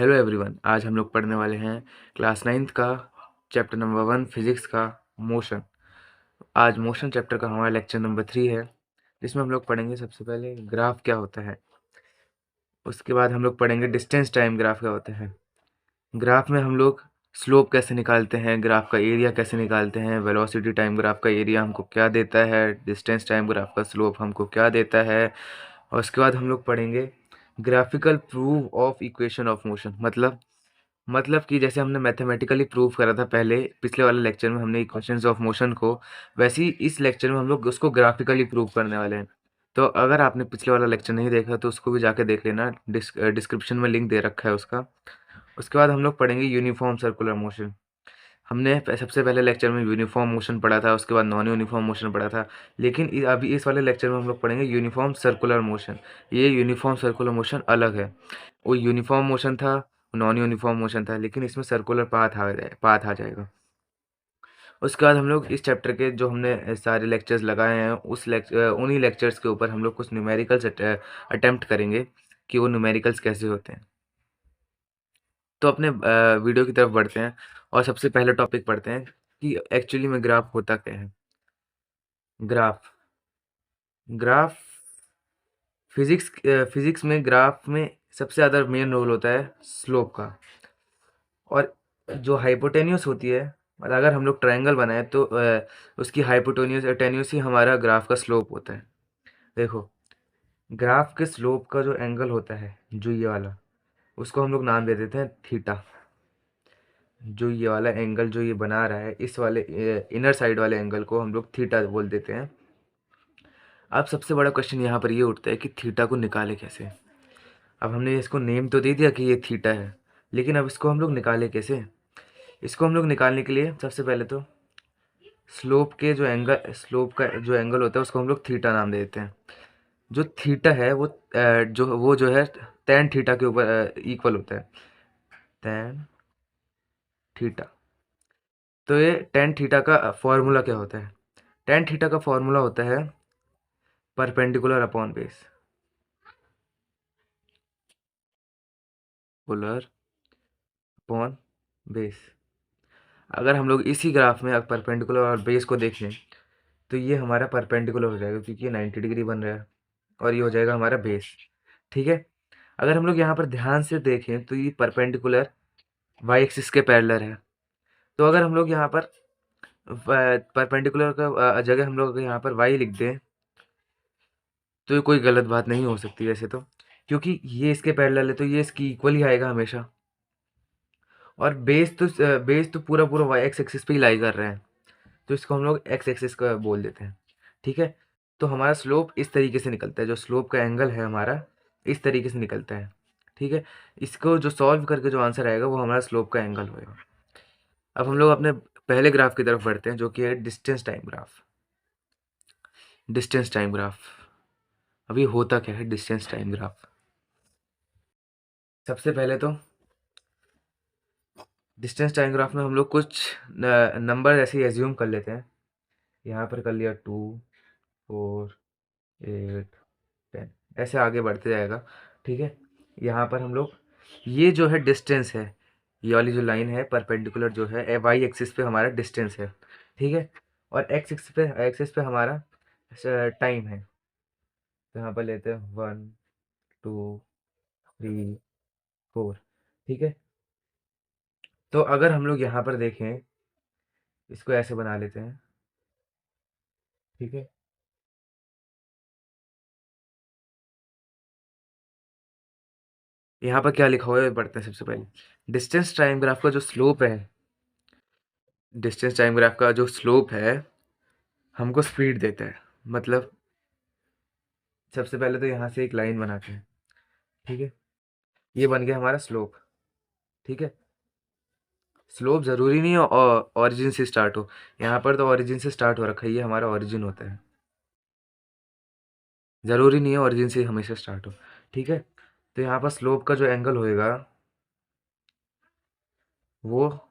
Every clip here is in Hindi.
Hello everyone. आज हम लोग पढ़ने वाले हैं क्लास 9th का चैप्टर नंबर 1 फिजिक्स का मोशन। आज मोशन चैप्टर का हमारा लेक्चर नंबर 3 है, जिसमें हम लोग पढ़ेंगे सबसे पहले ग्राफ क्या होता है। उसके बाद हम लोग पढ़ेंगे डिस्टेंस टाइम ग्राफ क्या होता है। ग्राफ में हम लोग स्लोप कैसे निकालते हैं, ग्राफ का एरिया कैसे निकालते हैं, वेलोसिटी टाइम ग्राफ का एरिया हमको क्या देता है, डिस्टेंस टाइम ग्राफ का स्लोप हमको क्या देता है। और उसके बाद हम लोग पढ़ेंगे graphical proof of equation of motion. मतलब कि जैसे हमने मैथमेटिकली प्रूव करा था पहले पिछले वाले लेक्चर में हमने इक्वेशंस ऑफ मोशन को, वैसे ही इस लेक्चर में हम लोग उसको ग्राफिकली प्रूव करने वाले हैं। तो अगर आपने पिछले वाला लेक्चर नहीं देखा तो उसको भी जाके देख लेना, डिस्क्रिप्शन में लिंक दे रखा है उसका। उसके बाद हम लोग पढ़ेंगे यूनिफॉर्म सर्कुलर मोशन। हमने सबसे पहले लेक्चर में यूनिफॉर्म मोशन पढ़ा था, उसके बाद नॉन यूनिफॉर्म मोशन पढ़ा था। लेकिन अभी इस वाले लेक्चर में हम लोग पढ़ेंगे यूनिफॉर्म सर्कुलर मोशन। ये यूनिफॉर्म सर्कुलर मोशन अलग है। वो यूनिफॉर्म मोशन था, नॉन यूनिफॉर्म मोशन था, लेकिन इसमें सर्कुलर पाथ आ जाएगा। उसके बाद हम लोग इस चैप्टर के जो हमने सारे लेक्चर्स लगाए हैं उन्हीं लेक्चर्स के ऊपर हम लोग कुछ न्यूमेरिकल्स अटेम्प्ट करेंगे कि वो न्यूमेरिकल्स कैसे होते हैं। तो अपने वीडियो की तरफ बढ़ते हैं और सबसे पहले टॉपिक पढ़ते हैं कि एक्चुअली में ग्राफ होता क्या है। ग्राफ ग्राफ फिजिक्स में ग्राफ में सबसे ज़्यादा मेन रोल होता है स्लोप का। और जो हाइपोटेन्यूस होती है, मतलब अगर हम लोग ट्रायंगल बनाए तो उसकी हाइपोटेन्यूस टेन्यूस ही हमारा ग्राफ का स्लोप होता है। देखो, ग्राफ के स्लोप का जो एंगल होता है, जो ये वाला, उसको हम लोग नाम दे देते हैं थीटा। जो ये वाला एंगल जो ये बना रहा है, इस वाले इनर साइड वाले एंगल को हम लोग थीटा बोल देते हैं। अब सबसे बड़ा क्वेश्चन यहाँ पर ये उठता है कि थीटा को निकाले कैसे। अब हमने इसको नेम तो दे दिया कि ये थीटा है, लेकिन अब इसको हम लोग निकाले कैसे। इसको हम लोग निकालने के लिए सबसे पहले तो स्लोप का जो एंगल होता है उसको हम लोग थीटा नाम दे देते हैं। जो थीटा है जो है tan थीटा के ऊपर इक्वल होता है, tan थीटा। तो ये tan थीटा का फॉर्मूला क्या होता है। tan थीटा का फॉर्मूला होता है perpendicular upon base. Polar upon base. अगर हम लोग इसी ग्राफ में परपेंडिकुलर और बेस को देखें तो ये हमारा परपेंडिकुलर हो जाएगा, क्योंकि ये 90 डिग्री बन रहा है, और ये हो जाएगा हमारा बेस। ठीक है। अगर हम लोग यहाँ पर ध्यान से देखें तो ये परपेंडिकुलर वाई एक्सिस के पैरेलल है। तो अगर हम लोग यहाँ पर परपेंडिकुलर का जगह हम लोग यहाँ पर वाई लिख दें तो ये कोई गलत बात नहीं हो सकती वैसे तो, क्योंकि ये इसके पैरेलल है तो ये इसकी इक्वल ही आएगा हमेशा। और बेस तो पूरा पूरा वाई एक्स एक्सिस पे ही लाई कर रहे हैं, तो इसको हम लोग एक्स एक्सिस का बोल देते हैं। ठीक है। तो हमारा स्लोप इस तरीके से निकलता है, जो स्लोप का एंगल है हमारा इस तरीके से निकलता है। ठीक है। इसको जो सॉल्व करके जो आंसर आएगा वो हमारा स्लोप का एंगल होएगा। अब हम लोग अपने पहले ग्राफ की तरफ बढ़ते हैं, जो कि है distance time graph. Distance time graph अभी होता क्या है डिस्टेंस टाइम ग्राफ। सबसे पहले तो डिस्टेंस टाइम ग्राफ में हम लोग कुछ नंबर ऐसे ही एज्यूम कर लेते हैं। यहाँ पर कर लिया 2, 4, 8, 10, ऐसे आगे बढ़ते जाएगा। ठीक है। यहाँ पर हम लोग ये जो है डिस्टेंस है, ये वाली जो लाइन है परपेंडिकुलर जो है वाई एक्सिस पे हमारा डिस्टेंस है। ठीक है। और एक्सिस पे हमारा टाइम है। तो यहाँ पर लेते हैं 1, 2, 3, 4। ठीक है। तो अगर हम लोग यहाँ पर देखें, इसको ऐसे बना लेते हैं। ठीक है। यहाँ पर क्या लिखा हुआ है पढ़ते हैं सबसे पहले। डिस्टेंस टाइम ग्राफ का जो स्लोप है, डिस्टेंस टाइम ग्राफ का जो स्लोप है हमको स्पीड देता है। मतलब सबसे पहले तो यहाँ से एक लाइन बनाते हैं। ठीक है। ये बन गया हमारा स्लोप। ठीक है। स्लोप ज़रूरी नहीं है ऑरिजिन से स्टार्ट हो। यहाँ पर तो ऑरिजिन से स्टार्ट हो रखा है, ये हमारा ऑरिजिन होता है। ज़रूरी नहीं है ऑरिजिन से हमेशा स्टार्ट हो। ठीक है। तो यहाँ पर स्लोप का जो एंगल होएगा वो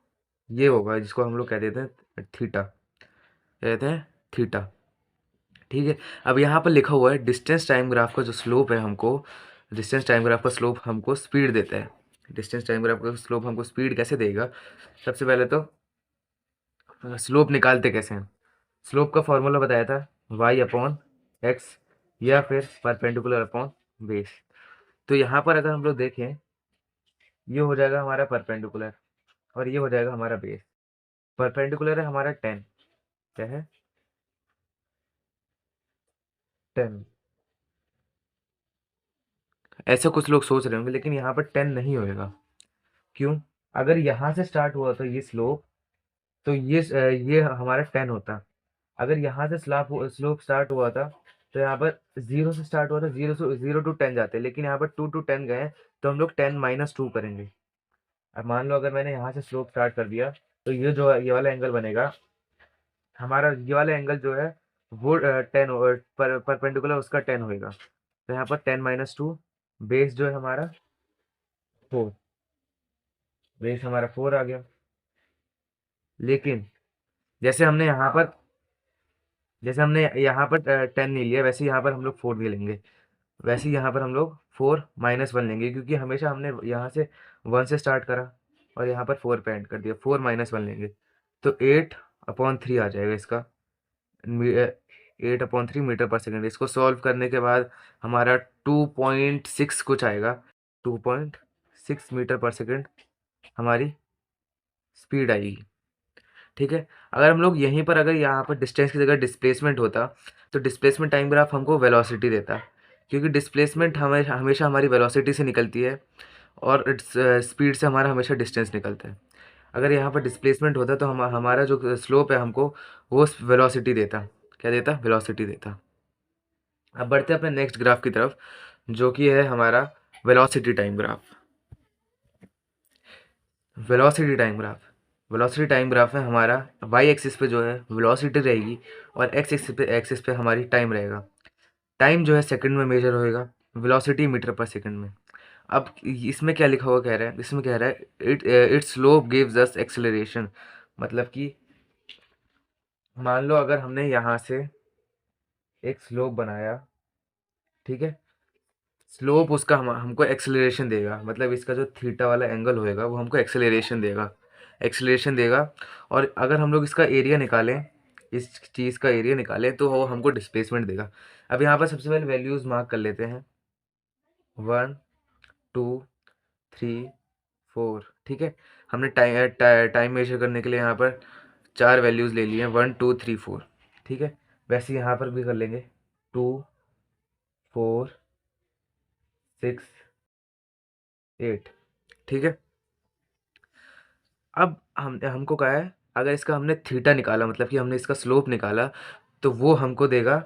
ये होगा, जिसको हम लोग कह देते हैं थीटा, कहते हैं थीटा। ठीक है। अब यहाँ पर लिखा हुआ है डिस्टेंस टाइम ग्राफ का जो स्लोप है हमको, डिस्टेंस टाइम ग्राफ का स्लोप हमको स्पीड देता है। डिस्टेंस टाइम ग्राफ का स्लोप हमको स्पीड कैसे देगा? सबसे पहले तो स्लोप निकालते कैसे हैं? स्लोप का फॉर्मूला बताया था y अपॉन एक्स या फिर परपेंडिकुलर अपॉन बेस। तो यहाँ पर अगर हम लोग देखें, ये हो जाएगा हमारा परपेंडिकुलर और ये हो जाएगा हमारा बेस। परपेंडिकुलर है हमारा 10, क्या है 10। ऐसा कुछ लोग सोच रहे होंगे, लेकिन यहाँ पर 10 नहीं होएगा। क्यों? अगर यहाँ से स्टार्ट हुआ तो ये स्लोप, तो ये हमारा 10 होता। अगर यहाँ से स्लोप स्टार्ट हुआ था तो यहाँ पर 0 से स्टार्ट हुआ था, 0 टू 10 जाते, लेकिन यहाँ पर 2 टू 10 गए, तो हम लोग 10 माइनस 2 करेंगे। अब मान लो अगर मैंने यहाँ से स्लोप स्टार्ट कर दिया, तो ये जो है ये वाला एंगल बनेगा हमारा, ये वाला एंगल जो है वो 10 परपेंडिकुलर उसका 10 होएगा। तो यहाँ पर 10 माइनस 2, बेस जो है हमारा 4, बेस हमारा 4 आ गया। लेकिन जैसे हमने यहाँ पर जैसे हमने यहाँ पर 10 नहीं लिया, वैसे यहाँ पर हम लोग 4 नहीं लेंगे। वैसे ही यहाँ पर हम लोग 4 माइनस 1 लेंगे, क्योंकि हमेशा हमने यहाँ से 1 से स्टार्ट करा और यहाँ पर 4 पे एंड कर दिया। 4 माइनस 1 लेंगे तो 8/3 आ जाएगा इसका। 8/3 मीटर पर सेकेंड। इसको सॉल्व करने के बाद हमारा 2.6 कुछ आएगा। 2.6 मीटर पर सेकेंड हमारी स्पीड आएगी। ठीक है। अगर हम लोग यहीं पर, अगर यहाँ पर डिस्टेंस की जगह डिस्प्लेसमेंट होता, तो डिस्प्लेसमेंट टाइम ग्राफ हमको वेलोसिटी देता, क्योंकि डिस्प्लेसमेंट हमेशा हमेशा हमारी वेलोसिटी से निकलती है और स्पीड से हमारा हमेशा डिस्टेंस निकलता है। अगर यहाँ पर डिस्प्लेसमेंट होता तो हमारा जो स्लोप है हमको वो वेलोसिटी देता। क्या देता? वेलोसिटी देता। अब बढ़ते हैं अपने नेक्स्ट ग्राफ की तरफ, जो कि है हमारा velocity time graph. Velocity time graph, velocity time graph में हमारा वाई एक्सिस पे जो है वेलोसिटी रहेगी और एक्सिस पे हमारी टाइम रहेगा। टाइम जो है सेकंड में मेजर होएगा, वेलोसिटी मीटर पर सेकंड में। अब इसमें क्या लिखा हुआ कह रहा है? इसमें कह रहा है it slope gives us acceleration. मतलब कि मान लो अगर हमने यहाँ से एक स्लोप बनाया, ठीक है, स्लोप उसका हमको एक्सेलरेशन देगा, मतलब इसका जो थीटा वाला एंगल होएगा वो हमको एक्सेलरेशन देगा। और अगर हम लोग इसका एरिया निकालें, इस चीज़ का एरिया निकालें, तो वो हमको डिस्प्लेसमेंट देगा। अब यहाँ पर सबसे पहले वैल्यूज़ मार्क कर लेते हैं, 1 2 3 4। ठीक है। हमने टाइम मेजर करने के लिए यहाँ पर 4 वैल्यूज़ ले लिए हैं, 1 2 3 4। ठीक है। वैसे यहाँ पर भी कर लेंगे, 2 4 6 8। ठीक है। अब हमको कहा है, अगर इसका हमने थीटा निकाला, मतलब कि हमने इसका स्लोप निकाला, तो वो हमको देगा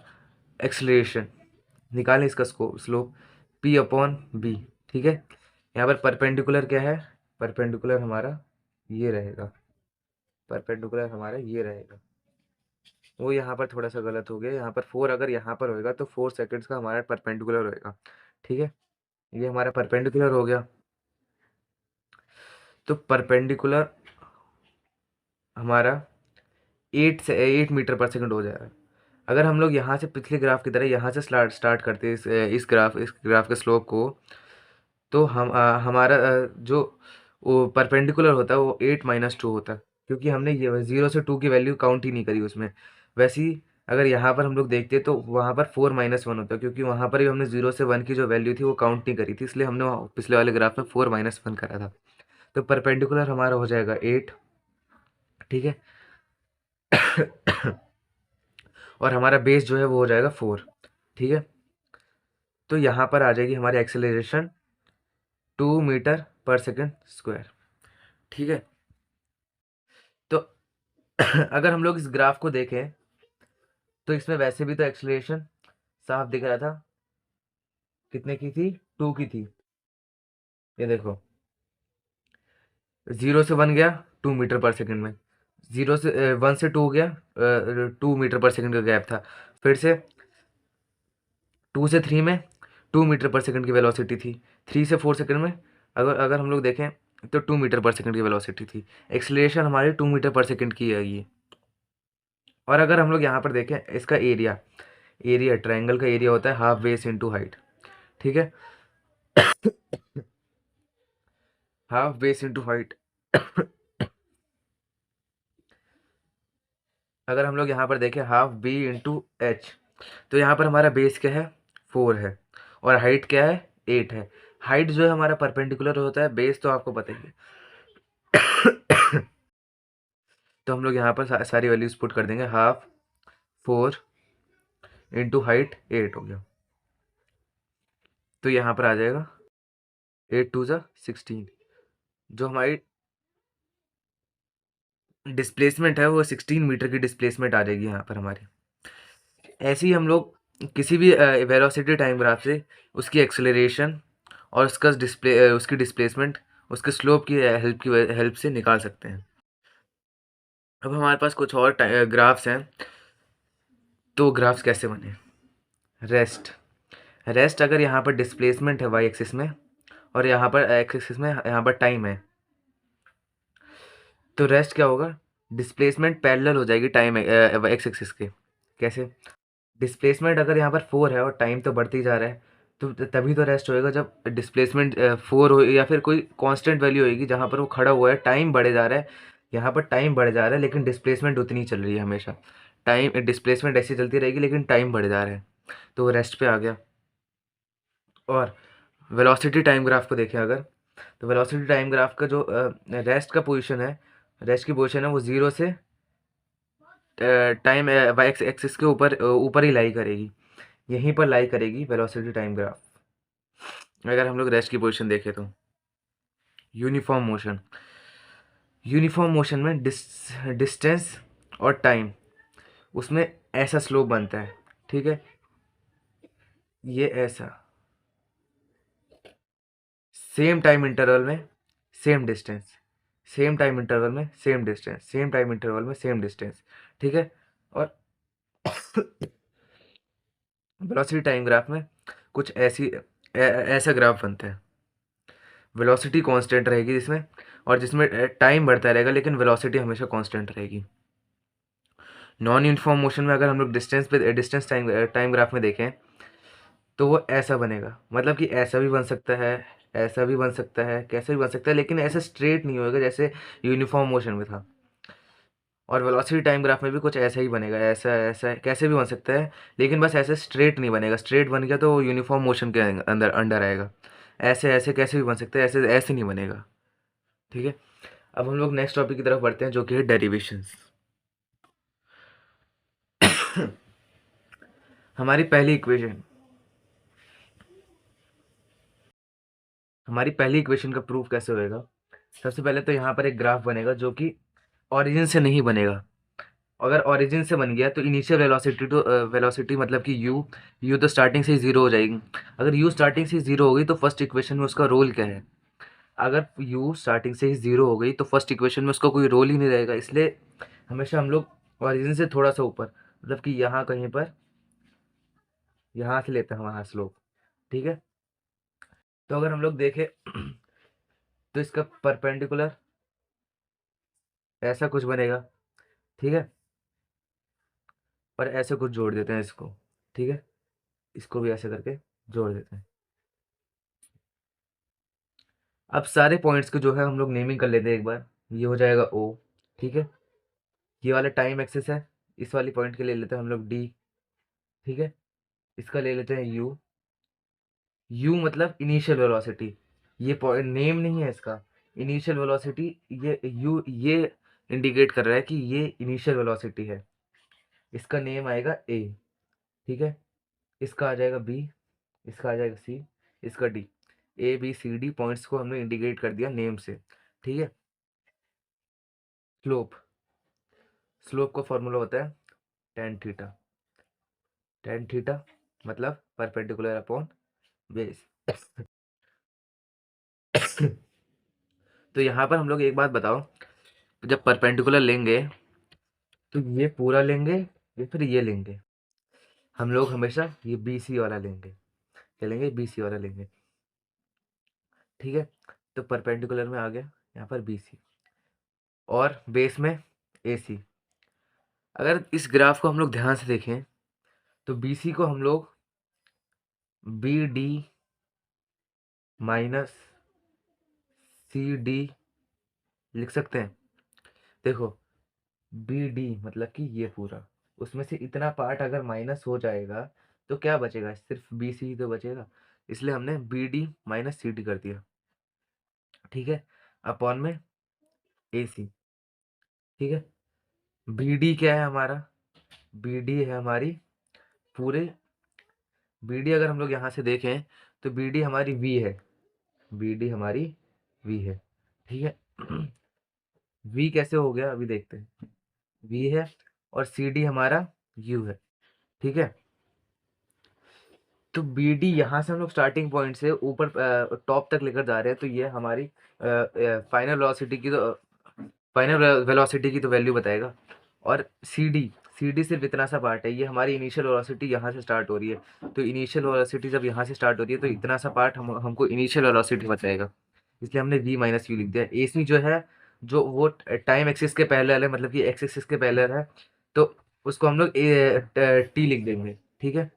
एक्सलेरेशन। निकालें इसका स्लोप, p/b। ठीक है। यहाँ पर परपेंडिकुलर क्या है? परपेंडिकुलर हमारा ये रहेगा, परपेंडिकुलर हमारा ये रहेगा। वो यहाँ पर थोड़ा सा गलत हो गया, यहाँ पर 4 अगर यहाँ पर होएगा तो 4 सेकंड्स का हमारा परपेंडिकुलर होएगा। ठीक है। ये हमारा परपेंडिकुलर हो गया। तो परपेंडिकुलर हमारा 8 मीटर पर सेकंड हो जाएगा। अगर हम लोग यहाँ से पिछले ग्राफ की तरह यहाँ से स्टार्ट करते हैं इस ग्राफ के स्लोप को, तो हमारा जो वो परपेंडिकुलर होता है वो 8 - 2 होता है, क्योंकि हमने ये 0 से 2 की वैल्यू काउंट ही नहीं करी उसमें। वैसे ही अगर यहाँ पर हम लोग देखते तो वहाँ पर 4 - 1 होता है, क्योंकि वहाँ पर भी हमने 0 से 1 की जो वैल्यू थी वो काउंट नहीं करी थी, इसलिए हमने पिछले वाले ग्राफ में 4 - 1 करा था। तो परपेंडिकुलर हमारा हो जाएगा 8। ठीक है। और हमारा बेस जो है वो हो जाएगा 4। ठीक है। तो यहाँ पर आ जाएगी हमारी एक्सेलरेशन 2 मीटर पर सेकेंड स्क्वायर। ठीक है। तो अगर हम लोग इस ग्राफ को देखें तो इसमें वैसे भी तो एक्सेलरेशन साफ दिख रहा था, कितने की थी? 2 की थी। ये देखो, 0 से 1 गया 2 मीटर पर सेकेंड में, 1 से 2 हो गया 2 मीटर पर सेकेंड का गैप था। फिर से 2 से 3 में 2 मीटर पर सेकंड की वेलोसिटी थी। 3 से 4 सेकंड में अगर अगर हम लोग देखें तो 2 मीटर पर सेकंड की वेलोसिटी थी। एक्सेलरेशन हमारी 2 मीटर पर सेकंड की है ये। और अगर हम लोग यहाँ पर देखें इसका एरिया, ट्रायंगल का एरिया होता है हाफ बेस इंटू हाइट। ठीक है। Half base into height. अगर हम लोग यहाँ पर देखें हाफ बी इंटू एच, तो यहाँ पर हमारा बेस क्या है, 4 है, और हाइट क्या है, 8 है। हाइट जो है हमारा परपेंडिकुलर होता है, बेस तो आपको पता ही है। तो हम लोग यहाँ पर सारी वैल्यूज पुट कर देंगे। हाफ 4 इंटू हाइट 8 हो गया, तो यहाँ पर आ जाएगा 8 टू ज़ा 16। जो हमारी डिस्प्लेसमेंट है वो 16 मीटर की डिस्प्लेसमेंट आ जाएगी यहाँ पर हमारी। ऐसे ही हम लोग किसी भी वेलोसिटी टाइम ग्राफ से उसकी एक्सेलरेशन और उसका उसकी डिस्प्लेसमेंट, उसके स्लोप की हेल्प से निकाल सकते हैं। अब हमारे पास कुछ और ग्राफ्स हैं, तो ग्राफ्स कैसे बने। रेस्ट, रेस्ट अगर यहाँ पर डिस्प्लेसमेंट है वाई एक्सिस में और यहाँ पर एक्स एक्सिस में यहाँ पर टाइम है, तो रेस्ट क्या होगा, डिस्प्लेसमेंट पैरेलल हो जाएगी टाइम एक्स एक्सिस के। कैसे, डिस्प्लेसमेंट अगर यहाँ पर 4 है और टाइम तो बढ़ती जा रहा है, तो तभी तो रेस्ट होएगा जब डिस्प्लेसमेंट 4 हो या फिर कोई कांस्टेंट वैल्यू होएगी जहाँ पर वो खड़ा हुआ है, टाइम बढ़े जा रहा है। यहाँ पर टाइम बढ़ जा रहा है लेकिन डिस्प्लेसमेंट उतनी ही चल रही है हमेशा। टाइम डिस्प्लेसमेंट ऐसी चलती रहेगी लेकिन टाइम बढ़ जा रहा है, तो वो रेस्ट पे आ गया। और वेलोसिटी टाइम ग्राफ को देखें अगर, तो वेलोसिटी टाइम ग्राफ का जो रेस्ट का पोजीशन है, रेस्ट की पोजीशन है वो 0 से टाइम वाई एक्सिस के ऊपर ऊपर ही लाई करेगी, यहीं पर लाई करेगी वेलोसिटी टाइम ग्राफ। अगर हम लोग रेस्ट की पोजीशन देखें तो यूनिफॉर्म मोशन, यूनिफॉर्म मोशन में डिस्टेंस और टाइम, उसमें ऐसा स्लोप बनता है, ठीक है, ये ऐसा, सेम टाइम इंटरवल में same distance, same time interval में same distance, same time interval में सेम डिस्टेंस, ठीक है। और वेलोसिटी टाइम ग्राफ में कुछ ऐसा ग्राफ बनता है, वेलोसिटी कांस्टेंट रहेगी जिसमें, और जिसमें टाइम बढ़ता रहेगा लेकिन वेलोसिटी हमेशा कांस्टेंट रहेगी। नॉन यूनिफॉर्म मोशन में अगर हम लोग डिस्टेंस टाइम टाइम ग्राफ में देखें, तो वो ऐसा बनेगा, मतलब कि ऐसा भी बन सकता है, ऐसा भी बन सकता है, कैसे भी बन सकता है, लेकिन ऐसा स्ट्रेट नहीं होएगा जैसे यूनिफॉर्म मोशन में था। और वेलोसिटी टाइम ग्राफ में भी कुछ ऐसा ही बनेगा, ऐसा ऐसा कैसे भी बन सकता है, लेकिन बस ऐसे स्ट्रेट नहीं बनेगा। स्ट्रेट बन गया तो वो यूनिफॉर्म मोशन के अंदर अंडर आएगा। ऐसे ऐसे कैसे भी बन सकता है, ऐसे ऐसे नहीं बनेगा, ठीक है। अब हम लोग नेक्स्ट टॉपिक की तरफ बढ़ते हैं जो कि है डेरिवेशंस। हमारी पहली इक्वेशन, हमारी पहली इक्वेशन का प्रूफ कैसे होएगा। सबसे पहले तो यहाँ पर एक ग्राफ बनेगा जो कि ओरिजिन से नहीं बनेगा। अगर ओरिजिन से बन गया तो इनिशियल वेलोसिटी मतलब कि यू तो स्टार्टिंग से ही जीरो हो जाएगी। अगर यू स्टार्टिंग से जीरो हो गई तो फर्स्ट इक्वेशन में उसका रोल क्या है। अगर यू स्टार्टिंग से ही जीरो हो गई तो फर्स्ट इक्वेशन में उसका कोई रोल ही नहीं रहेगा। इसलिए हमेशा हम लोग ओरिजिन से थोड़ा सा ऊपर, मतलब कि यहाँ कहीं पर, यहाँ से लेते हैं वहाँ स्लोप, ठीक है। तो अगर हम लोग देखें तो इसका परपेंडिकुलर ऐसा कुछ बनेगा, ठीक है, और ऐसे कुछ जोड़ देते हैं इसको, ठीक है, इसको भी ऐसे करके जोड़ देते हैं। अब सारे पॉइंट्स को जो है हम लोग नेमिंग कर लेते हैं एक बार। ये हो जाएगा ओ, ठीक है, ये वाला टाइम एक्सिस है, इस वाली पॉइंट के ले लेते हैं हम लोग डी, ठीक है, इसका ले लेते हैं यू, यू मतलब इनिशियल वेलोसिटी, ये पॉइंट नेम नहीं है इसका, इनिशियल वेलोसिटी, ये यू ये इंडिकेट कर रहा है कि ये इनिशियल वेलोसिटी है, इसका नेम आएगा ए, ठीक है, इसका आ जाएगा बी, इसका आ जाएगा सी, इसका D. A B C D points को हमने इंडिकेट कर दिया नेम से, ठीक है। स्लोप, स्लोप का फॉर्मूला होता है टेन थीटा, टेन थीटा मतलब परपेंडिकुलर अपॉन बेस। तो यहाँ पर हम लोग एक बात बताओ, जब परपेंडिकुलर लेंगे तो ये पूरा लेंगे या फिर ये लेंगे। हम लोग हमेशा ये बी सी वाला लेंगे, क्या लेंगे, बी सी वाला लेंगे, ठीक है। तो परपेंडिकुलर में आ गया यहाँ पर बी सी और बेस में ए सी। अगर इस ग्राफ को हम लोग ध्यान से देखें तो बी सी को हम लोग B D minus C D लिख सकते हैं। देखो बी डी मतलब कि ये पूरा, उसमें से इतना पार्ट अगर माइनस हो जाएगा तो क्या बचेगा, सिर्फ बी सी ही तो बचेगा। इसलिए हमने B D minus C D कर दिया, ठीक है, अपॉन में ए सी। ठीक है, बी डी क्या है हमारा, बी डी है हमारी पूरे, बी डी अगर हम लोग यहाँ से देखें तो बी डी हमारी वी है, बी डी हमारी वी है, ठीक है। वी कैसे हो गया अभी देखते हैं, वी है और सी डी हमारा यू है, ठीक है। तो बी डी यहाँ से हम लोग स्टार्टिंग पॉइंट से ऊपर टॉप तक लेकर जा रहे हैं, तो ये हमारी फाइनल वेलोसिटी की, तो फाइनल वेलोसिटी की तो वैल्यू बताएगा। और सी डी, सी डी सिर्फ इतना सा पार्ट है, ये हमारी इनिशियल वेलोसिटी यहाँ से स्टार्ट हो रही है, तो इनिशियल वेलोसिटी जब यहाँ से स्टार्ट हो रही है तो इतना सा पार्ट हमको इनिशियल वेलोसिटी बताएगा, इसलिए हमने वी माइनस यू लिख दिया। ए सी जो है, जो वो टाइम एक्सिस के पैरेलल है, मतलब कि एक्स एक्सिस के पैरेलल है, तो उसको हम लोग टी लिख देंगे, ठीक है।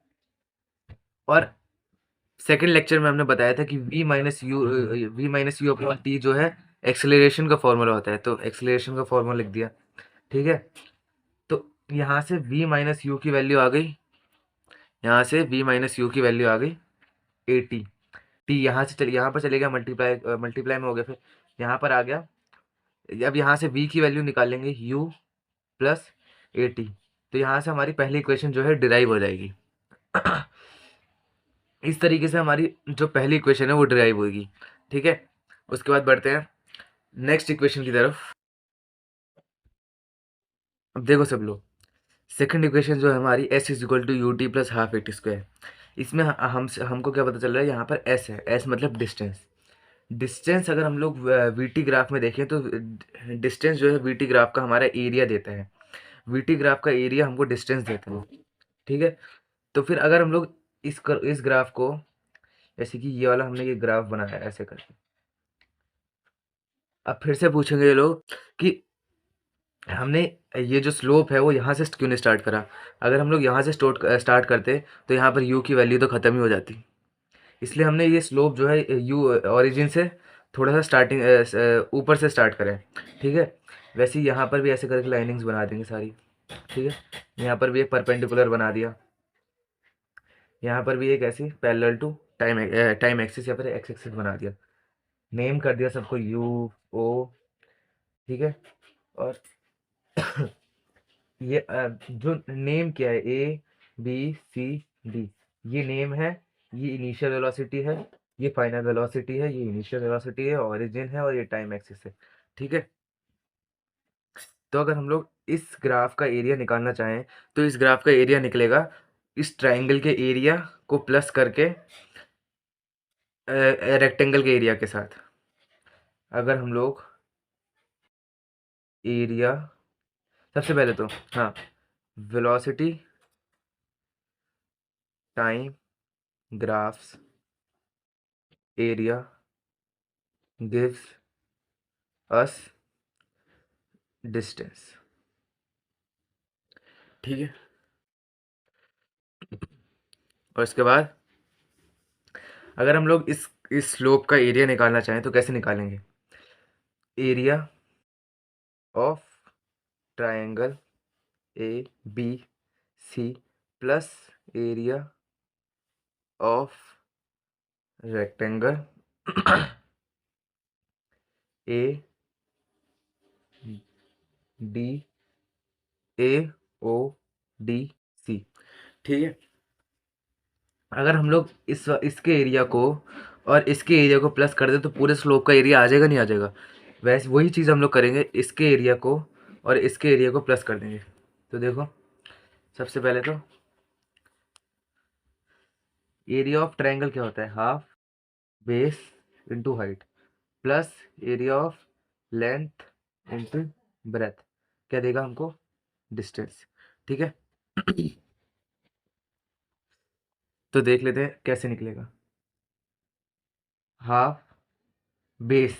और सेकंड लेक्चर में हमने बताया था कि v minus you upon t जो है एक्सेलरेशन का फॉर्मूला होता है, तो एक्सेलरेशन का फॉर्मूला लिख दिया, ठीक है। तो यहाँ से v माइनस यू की वैल्यू आ गई, यहाँ से v माइनस यू की वैल्यू आ गई ए टी, टी यहाँ से चल, यहाँ पर चले गया मल्टीप्लाई, मल्टीप्लाई में हो गया, फिर यहाँ पर आ गया। अब यहाँ से v की वैल्यू निकालेंगे u प्लस ए टी, तो यहाँ से हमारी पहली इक्वेशन जो है डिराइव हो जाएगी। इस तरीके से हमारी जो पहली इक्वेशन है वो डिराइव होगी, ठीक है। उसके बाद बढ़ते हैं नेक्स्ट इक्वेशन की तरफ। अब देखो सब लोग, सेकंड इक्वेशन जो है हमारी s is equal to u t plus half a t square, इसमें हमको क्या पता चल रहा है, यहाँ पर एस है, एस मतलब डिस्टेंस। डिस्टेंस अगर हम लोग वी टी ग्राफ में देखें तो डिस्टेंस जो है वी टी ग्राफ का हमारा एरिया देता है, वी टी ग्राफ का एरिया हमको डिस्टेंस देता है, ठीक है। तो फिर अगर हम लोग इस ग्राफ को, जैसे कि ये वाला हमने ये ग्राफ बनाया है ऐसे करके, अब फिर से पूछेंगे ये लोग कि हमने ये जो स्लोप है वो यहाँ से क्यों नहीं स्टार्ट करा। अगर हम लोग यहाँ से स्टार्ट करते तो यहाँ पर यू की वैल्यू तो ख़त्म ही हो जाती, इसलिए हमने ये स्लोप जो है यू ओरिजिन से थोड़ा सा स्टार्टिंग ऊपर से स्टार्ट करें, ठीक है। वैसे ही यहाँ पर भी ऐसे करके लाइनिंग्स बना देंगे सारी, ठीक है। यहाँ पर भी एक परपेंडिकुलर बना दिया, यहाँ पर भी एक ऐसी पैरेलल टू टाइम एक्सिस या फिर एक्स एक्सिस बना दिया, नेम कर दिया सबको यू ओ, ठीक है। और ये जो नेम क्या है, ए बी सी डी, ये नेम है, ये इनिशियल वेलोसिटी है, ये फाइनल वेलोसिटी है, ये इनिशियल वेलोसिटी है, ओरिजिन है, और ये टाइम एक्सिस है, ठीक है। तो अगर हम लोग इस ग्राफ का एरिया निकालना चाहें तो इस ग्राफ का एरिया निकलेगा इस ट्राइंगल के एरिया को प्लस करके रेक्टेंगल के एरिया के साथ। अगर हम लोग एरिया, सबसे पहले तो हाँ, velocity time graphs area gives us distance, ठीक है। और इसके बाद अगर हम लोग इस स्लोप का एरिया निकालना चाहें तो कैसे निकालेंगे, area of triangle A B C plus area of rectangle A D A O D C, ठीक है। अगर हम लोग इसके एरिया को और इसके एरिया को प्लस कर दे तो पूरे स्लोप का एरिया आ जाएगा, नहीं आ जाएगा। वैसे वही चीज़ हम लोग करेंगे, इसके एरिया को और इसके एरिया को प्लस कर देंगे। तो देखो सबसे पहले तो एरिया ऑफ ट्रायंगल क्या होता है, half base into height plus area of length into breadth, क्या देगा हमको, डिस्टेंस, ठीक है। तो देख लेते हैं कैसे निकलेगा, हाफ बेस,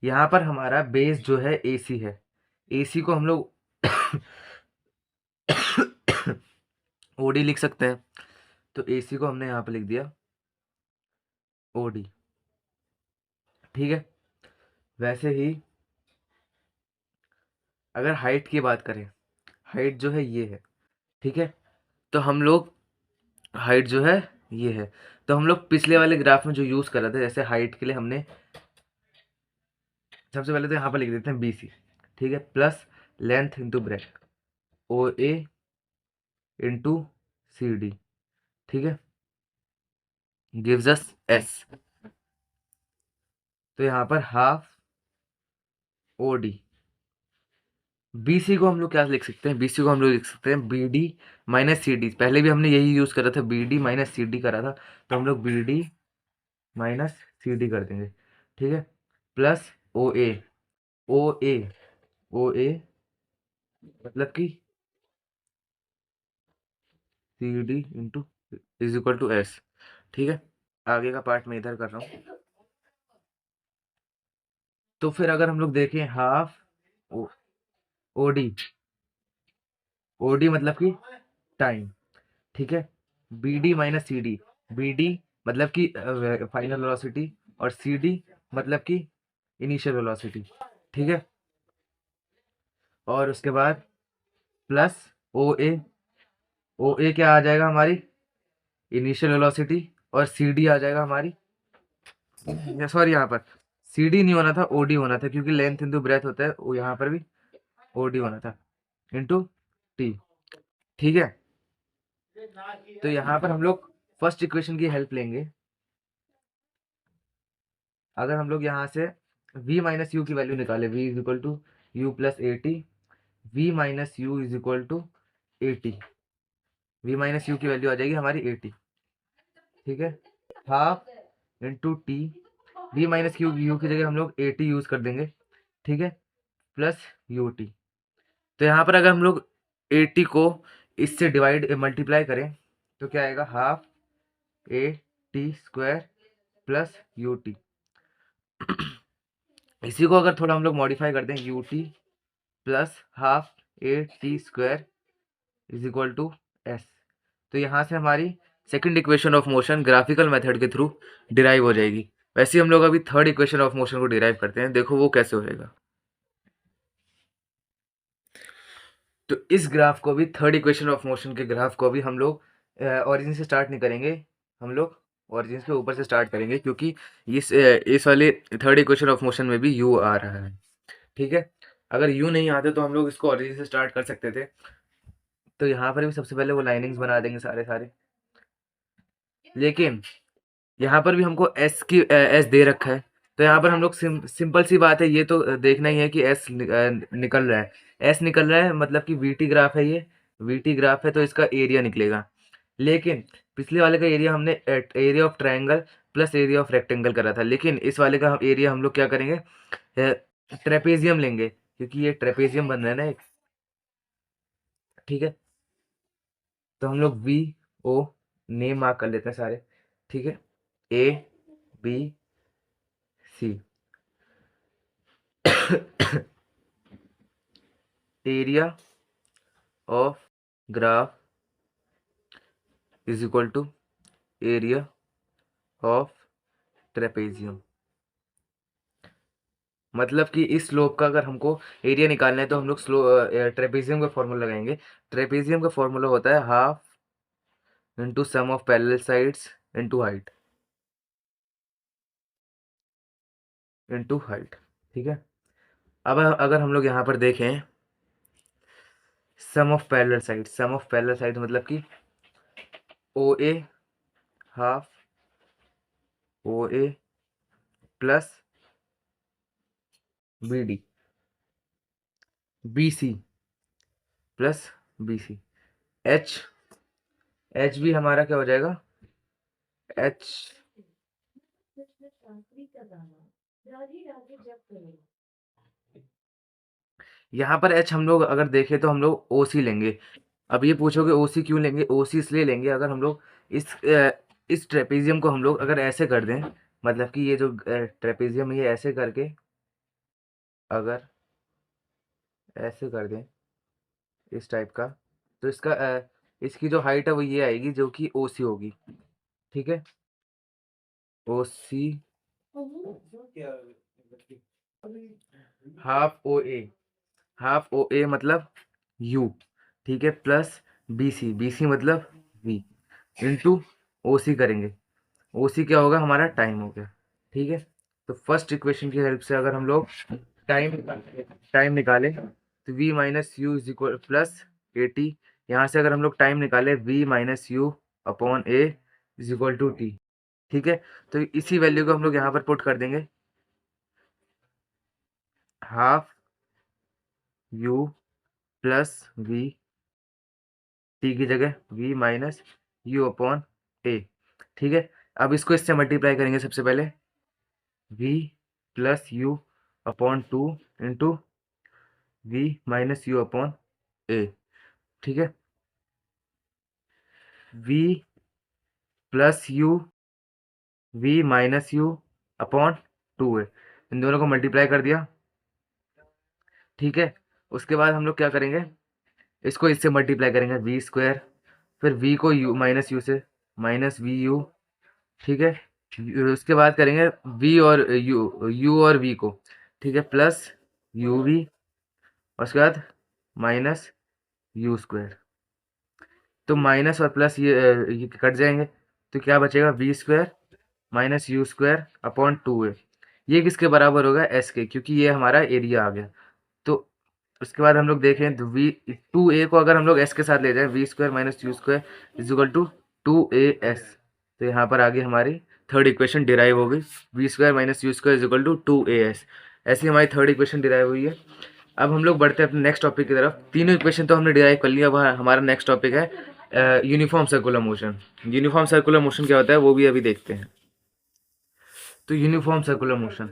यहाँ पर हमारा बेस जो है एसी है, एसी को हम लोग ओडी लिख सकते हैं, तो एसी को हमने यहाँ पे लिख दिया ओडी, ठीक है। वैसे ही अगर हाइट की बात करें, हाइट जो है ये है, ठीक है। तो हम लोग हाइट जो है ये है, तो हम लोग पिछले वाले ग्राफ में जो यूज़ कर रहे थे, जैसे हाइट के लिए हमने सबसे पहले तो यहाँ पर लिख देते हैं BC, ठीक है, plus length into breadth OA into CD, ठीक है, गिव्स अस S। तो यहाँ पर हाफ OD। BC को हम लोग क्या लिख सकते हैं, BC को हम लोग लिख सकते हैं BD माइनस CD। पहले भी हमने यही यूज़ करा था, BD माइनस CD करा था, तो हम लोग BD माइनस CD कर देंगे, ठीक है, प्लस OA। OA OA मतलब कि CD into is equal to S, ठीक है। आगे का पार्ट मैं इधर कर रहा हूँ। तो फिर अगर हम लोग देखें हाफ OD, OD मतलब कि टाइम, ठीक है, BD माइनस CD। BD मतलब कि फाइनल वेलोसिटी, और CD मतलब कि इनिशियल वेलोसिटी, ठीक है। और उसके बाद प्लस OA। OA क्या आ जाएगा हमारी इनिशियल वेलोसिटी, और CD आ जाएगा हमारी, सॉरी यहाँ पर CD नहीं होना था, OD होना था, क्योंकि लेंथ इंटू ब्रेथ होता है, वो यहाँ पर भी OD होना था, इंटू T, ठीक है। तो यहाँ पर हम लोग फर्स्ट इक्वेशन की हेल्प लेंगे। अगर हम लोग यहाँ से v माइनस यू की वैल्यू निकाले, v is equal to u plus AT, v minus u is equal to AT, v minus u की वैल्यू आ जाएगी हमारी AT, ठीक है, half into T। v minus u की जगह हम लोग AT यूज कर देंगे, ठीक है, प्लस UT। तो यहाँ पर अगर हम लोग 80 को इससे डिवाइड मल्टीप्लाई करें, तो क्या आएगा, half AT square plus UT। इसी को अगर थोड़ा हम लोग मॉडिफाई कर दें, UT plus half AT square is equal to S। तो यहाँ से हमारी second equation of motion graphical method के थ्रू डिराइव हो जाएगी। वैसे ही हम लोग अभी थर्ड इक्वेशन ऑफ मोशन को डिराइव करते हैं, देखो वो कैसे होएगा। तो इस ग्राफ को भी, थर्ड इक्वेशन ऑफ मोशन के ग्राफ को भी हम लोग ओरिजिन से स्टार्ट नहीं करेंगे, हम लोग ओरिजिन के ऊपर से स्टार्ट करेंगे, क्योंकि इस वाले थर्ड इक्वेशन ऑफ मोशन में भी यू आ रहा है, ठीक है। अगर यू नहीं आते तो हम लोग इसको ओरिजिन से स्टार्ट कर सकते थे। तो यहाँ पर भी सबसे पहले वो लाइनिंग्स बना देंगे सारे सारे, लेकिन यहाँ पर भी हमको एस दे रखा है। तो यहाँ पर हम लोग सिंपल सी बात है, ये तो देखना ही है कि एस निकल रहा है। एस निकल रहा है मतलब कि वीटी ग्राफ है, ये वीटी ग्राफ है, तो इसका एरिया निकलेगा। लेकिन पिछले वाले का एरिया हमने area of triangle plus area of rectangle करा था, लेकिन इस वाले का एरिया हम लोग क्या करेंगे, ट्रेपेजियम लेंगे, क्योंकि ये ट्रेपेजियम बन रहा है ना एक, ठीक है। तो हम लोग VO नेम मार्क कर लेते हैं सारे, ठीक है, ABC। Area of graph is equal to area of trapezium. मतलब कि इस स्लोप का अगर हमको एरिया निकालना है, तो हम लोग ट्रेपेजियम का फॉर्मूला लगाएंगे। ट्रेपेजियम का फॉर्मूला होता है half into sum of parallel sides into height, ठीक है। अब अगर हम लोग यहाँ पर देखें सम ऑफ पैरेलल साइड मतलब कि OA half OA plus BD, BC plus BC, H भी हमारा क्या हो जाएगा, H यहाँ पर H हम लोग अगर देखें तो हम लोग OC लेंगे। अब ये पूछोगे OC क्यों लेंगे, OC इसलिए लेंगे, अगर हम लोग इस ट्रेपेजियम को हम लोग अगर ऐसे कर दें, मतलब कि ये जो ट्रेपेजियम है ये ऐसे करके अगर ऐसे कर दें इस टाइप का, तो इसकी जो हाइट है वो ये आएगी, जो कि OC होगी, ठीक है, OC हाफ ओ ए मतलब यू, ठीक है, प्लस बी सी मतलब वी, इंटू ओ सी करेंगे। ओ सी क्या होगा, हमारा टाइम हो गया, ठीक है। तो फर्स्ट इक्वेशन की हेल्प से अगर हम लोग टाइम टाइम निकालें तो v minus u is equal plus a t. यहाँ से अगर हम लोग टाइम निकालें v minus you upon a is equal to t, ठीक है। तो इसी वैल्यू को हम लोग यहाँ पर पुट कर देंगे, half U plus V, T की जगह V minus you upon A, ठीक है। अब इसको इससे मल्टीप्लाई करेंगे सबसे पहले, V plus U upon two into V minus you upon A, ठीक है। V plus U V minus you upon two है, इन दोनों को मल्टीप्लाई कर दिया, ठीक है। उसके बाद हम लोग क्या करेंगे, इसको इससे मल्टीप्लाई करेंगे वी स्क्वायर, फिर वी को यू माइनस यू से माइनस वी यू, ठीक है। उसके बाद करेंगे वी और यू और वी को, ठीक है, प्लस यू वी, और उसके बाद माइनस यू स्क्वायर। तो माइनस और प्लस ये कट जाएंगे, तो क्या बचेगा, v square minus u square upon two है। ये किसके बराबर होगा, एस के, क्योंकि ये हमारा एरिया आ गया। तो उसके बाद हम लोग देखें तो वी टू ए को अगर हम लोग एस के साथ ले जाएं, v square minus u square is equal to two a s. तो यहाँ पर आगे हमारी थर्ड इक्वेशन डिराइव हो गई, v square minus u square is equal to two a s. ऐसी हमारी थर्ड इक्वेशन डिराइव हुई है। अब हम लोग बढ़ते हैं अपने नेक्स्ट टॉपिक की तरफ। तीनों इक्वेशन तो हमने डिराइव कर लिया। अब हमारा नेक्स्ट टॉपिक है uniform circular motion. Uniform circular motion क्या होता है वो भी अभी देखते हैं। तो यूनिफॉर्म सर्कुलर मोशन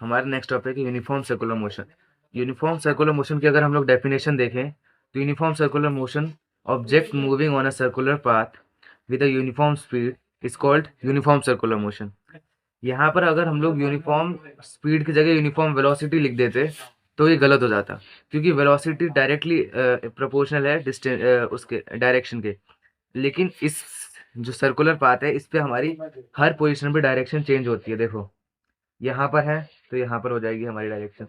हमारा नेक्स्ट टॉपिक है, uniform circular motion. Uniform circular motion की अगर हम लोग डेफिनेशन देखें तो uniform circular motion, object moving on a circular path with a uniform speed is called uniform circular motion. यहाँ पर अगर हम लोग यूनिफॉर्म स्पीड की जगह यूनिफॉर्म वेलोसिटी लिख देते तो ये गलत हो जाता, क्योंकि वेलोसिटी डायरेक्टली प्रोपोर्शनल है डिस्टेंस उसके डायरेक्शन के। लेकिन इस जो सर्कुलर पाथ है इस पे हमारी हर पोजीशन पे डायरेक्शन चेंज होती है। देखो यहाँ पर है तो यहाँ पर हो जाएगी हमारी डायरेक्शन,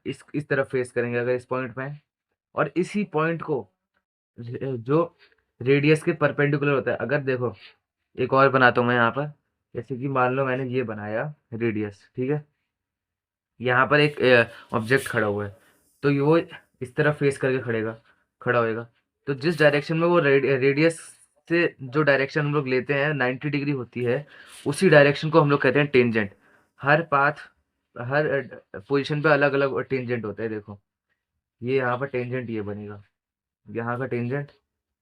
इस तरफ फेस करेंगे अगर इस पॉइंट पे है, और इसी पॉइंट को जो रेडियस के परपेंडिकुलर होता है। अगर देखो एक और बनाता हूँ मैं यहाँ पर, जैसे कि मान लो मैंने ये बनाया रेडियस, ठीक है। यहाँ पर एक ऑब्जेक्ट खड़ा हुआ है, तो ये वो इस तरफ फेस करके खड़ा होएगा। तो जिस डायरेक्शन में वो रेडियस से जो डायरेक्शन हम लोग लेते हैं 90 डिग्री होती है, उसी डायरेक्शन को हम लोग कहते हैं टेंजेंट। हर पाथ हर पोजीशन पे अलग अलग टेंजेंट होते हैं। देखो ये यहाँ पर टेंजेंट ये बनेगा, यहाँ का टेंजेंट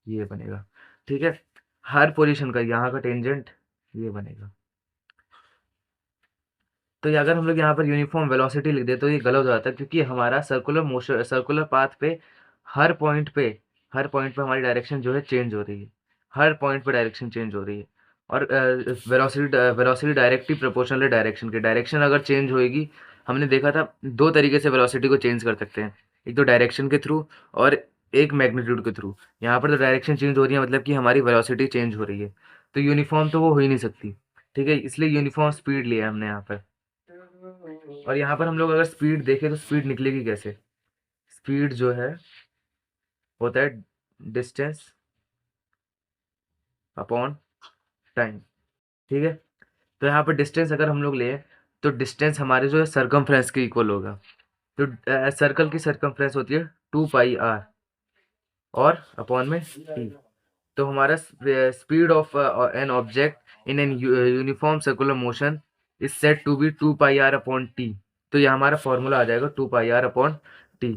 ये बनेगा, ठीक है। हर पोजीशन का यहाँ का टेंजेंट ये बनेगा। तो ये अगर हम लोग यहाँ पर यूनिफॉर्म वेलोसिटी लिख दे तो ये गलत हो जाता है, क्योंकि हमारा सर्कुलर मोशन सर्कुलर पाथ पे हर पॉइंट पे हर पॉइंट पे हमारी डायरेक्शन जो है चेंज हो रही है। हर पॉइंट पे डायरेक्शन चेंज हो रही है। और वेलोसिटी डायरेक्टली प्रोपोर्शनल है डायरेक्शन के। डायरेक्शन अगर चेंज होएगी, हमने देखा था दो तरीके से वेलोसिटी को चेंज कर सकते हैं, एक तो डायरेक्शन के थ्रू और एक मैग्नीट्यूड के थ्रू। यहाँ पर तो डायरेक्शन चेंज हो रही है, मतलब कि हमारी वेलोसिटी चेंज हो रही है। तो यूनिफॉर्म तो वो हो ही नहीं सकती, ठीक है, इसलिए यूनिफॉर्म स्पीड लिया है हमने यहाँ पर। और यहाँ पर हम लोग अगर स्पीड देखें तो स्पीड निकलेगी कैसे। स्पीड जो है होता है डिस्टेंस अपॉन टाइम, ठीक है। तो यहाँ पर डिस्टेंस अगर हम लोग ले तो डिस्टेंस हमारे जो है सरकमफ्रेंस के इक्वल होगा। तो सर्कल की सरकमफ्रेंस होती है 2 पाई आर और अपॉन में टी। तो हमारा speed of an object in an uniform circular motion is set to be 2 pi r upon t. तो ये हमारा फॉर्मूला आ जाएगा 2 पाई आर अपॉन टी।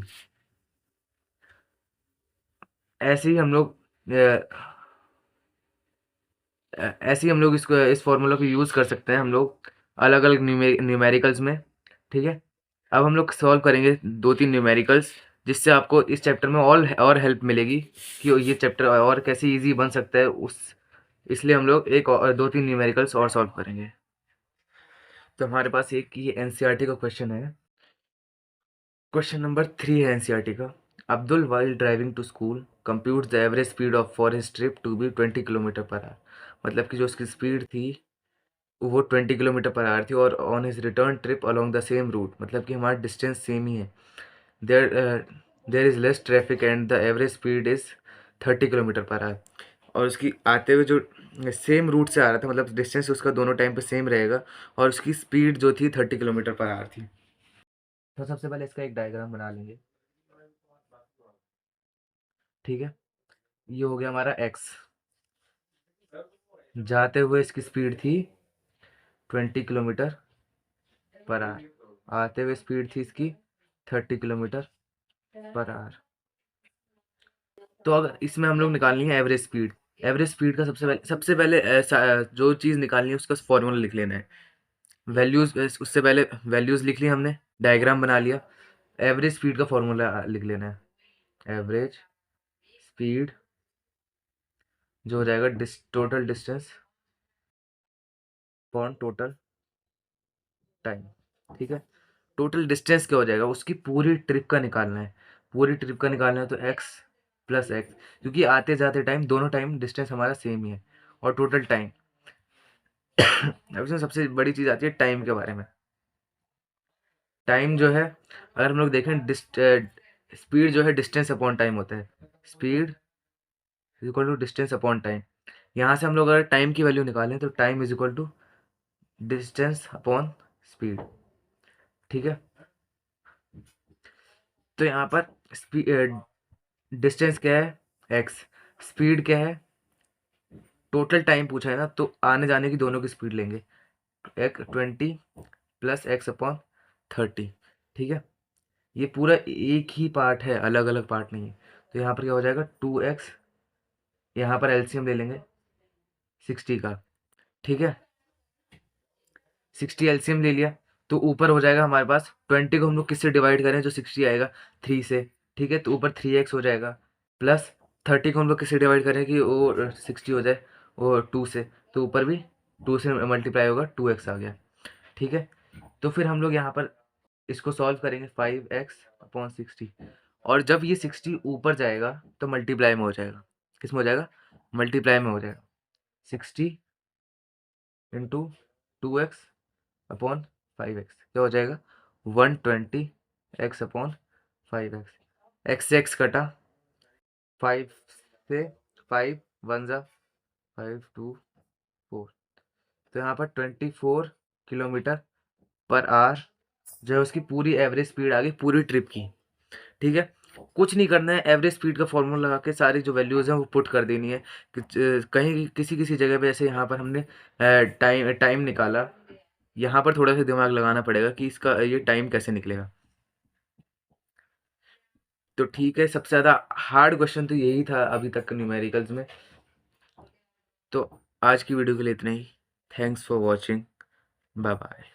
ऐसे ही हम लोग ऐसे ही हम लोग इसको इस फॉर्मूला को यूज़ कर सकते हैं हम लोग अलग अलग न्यूमेरिकल्स में, ठीक है। अब हम लोग सॉल्व करेंगे दो तीन न्यूमेरिकल्स, जिससे आपको इस चैप्टर में और हेल्प मिलेगी कि ये चैप्टर और कैसे इजी बन सकता है उस इसलिए हम लोग एक और दो तीन न्यूमेरिकल्स और सॉल्व करेंगे। तो हमारे पास एक ये एनसीईआरटी का क्वेश्चन है। क्वेश्चन नंबर 3 है एनसीईआरटी का। Abdul while driving to school compute the average speed of for his trip to be 20 kilometre per hour. मतलब कि जो उसकी स्पीड थी वो 20 किलोमीटर पर आवर थी और on his return trip along the same route, मतलब कि हमारा डिस्टेंस सेम ही है। There there is less traffic and the average speed is 30 kilometre per hour. और उसकी आते हुए जो सेम रूट से आ रहा था, मतलब डिस्टेंस उसका दोनों टाइम पे सेम रहेगा, और उसकी स्पीड जो थी 30 किलोमीटर पर आवर थी। तो सबसे पहले इसका एक डायग्राम बना लेंगे, ठीक है। ये हो गया हमारा एक्स, जाते हुए इसकी स्पीड थी 20 किलोमीटर पर आवर, आते हुए स्पीड थी इसकी 30 किलोमीटर पर आवर। तो अगर इसमें हम लोग निकालनी है एवरेज स्पीड, एवरेज स्पीड का सबसे पहले जो चीज़ निकालनी है उसका फॉर्मूला लिख लेना है। वैल्यूज़, उससे पहले वैल्यूज़ लिख ली हमने, डायग्राम बना लिया। एवरेज स्पीड का फॉर्मूला लिख लेना है। एवरेज स्पीड जो हो जाएगा total distance upon total time, ठीक है। टोटल डिस्टेंस क्या हो जाएगा, उसकी पूरी ट्रिप का निकालना है। पूरी ट्रिप का निकालना है तो एक्स प्लस एक्स, क्योंकि आते जाते टाइम दोनों टाइम डिस्टेंस हमारा सेम ही है। और टोटल टाइम अब इसमें सबसे बड़ी चीज़ आती है टाइम के बारे में। टाइम जो है, अगर हम लोग देखें स्पीड जो है डिस्टेंस अपॉन टाइम होता है। Speed is equal to distance upon time. यहाँ से हम लोग अगर टाइम की वैल्यू निकालें तो time is equal to distance upon speed, ठीक है। तो यहाँ पर स्पीड, डिस्टेंस क्या है एक्स, स्पीड क्या है, टोटल टाइम पूछा है ना, तो आने जाने की दोनों की स्पीड लेंगे। एक 20 प्लस एक्स अपॉन 30, ठीक है। ये पूरा एक ही पार्ट है, अलग अलग पार्ट नहीं है। तो यहाँ पर क्या हो जाएगा 2x, यहाँ पर एलसीएम ले लेंगे 60 का, ठीक है। 60 एलसीएम ले लिया, तो ऊपर हो जाएगा हमारे पास 20 को हम लोग किससे डिवाइड करें जो 60 आएगा, 3 से, ठीक है। तो ऊपर 3x हो जाएगा, प्लस 30 को हम लोग किससे डिवाइड करें कि वो 60 हो जाए, वो 2 से, तो ऊपर भी 2 से मल्टीप्लाई होगा, 2x आ गया, ठीक है। तो फिर हम लोग यहाँ पर इसको सॉल्व करेंगे 5x अपॉन 60, और जब ये 60 ऊपर जाएगा तो मल्टीप्लाई में हो जाएगा। किस में हो जाएगा, मल्टीप्लाई में हो जाएगा। 60 इंटू 2x अपॉन 5x क्या हो जाएगा 120 x अपॉन 5x। एक्स से एक्स कटा, 5 से 5 वन ज़ा 5 2 4, तो यहाँ पर 24 किलोमीटर पर आवर जो है उसकी पूरी एवरेज स्पीड आ गई पूरी ट्रिप की, ठीक है। कुछ नहीं करना है, एवरेज स्पीड का फॉर्मूला लगा के सारी जो वैल्यूज़ हैं वो पुट कर देनी है। कहीं किसी किसी जगह पे जैसे यहाँ पर हमने टाइम टाइम निकाला, यहाँ पर थोड़ा सा दिमाग लगाना पड़ेगा कि इसका ये टाइम कैसे निकलेगा। तो ठीक है, सबसे ज़्यादा हार्ड क्वेश्चन तो यही था अभी तक न्यूमेरिकल्स में। तो आज की वीडियो के लिए इतना ही। Thanks for watching, bye bye.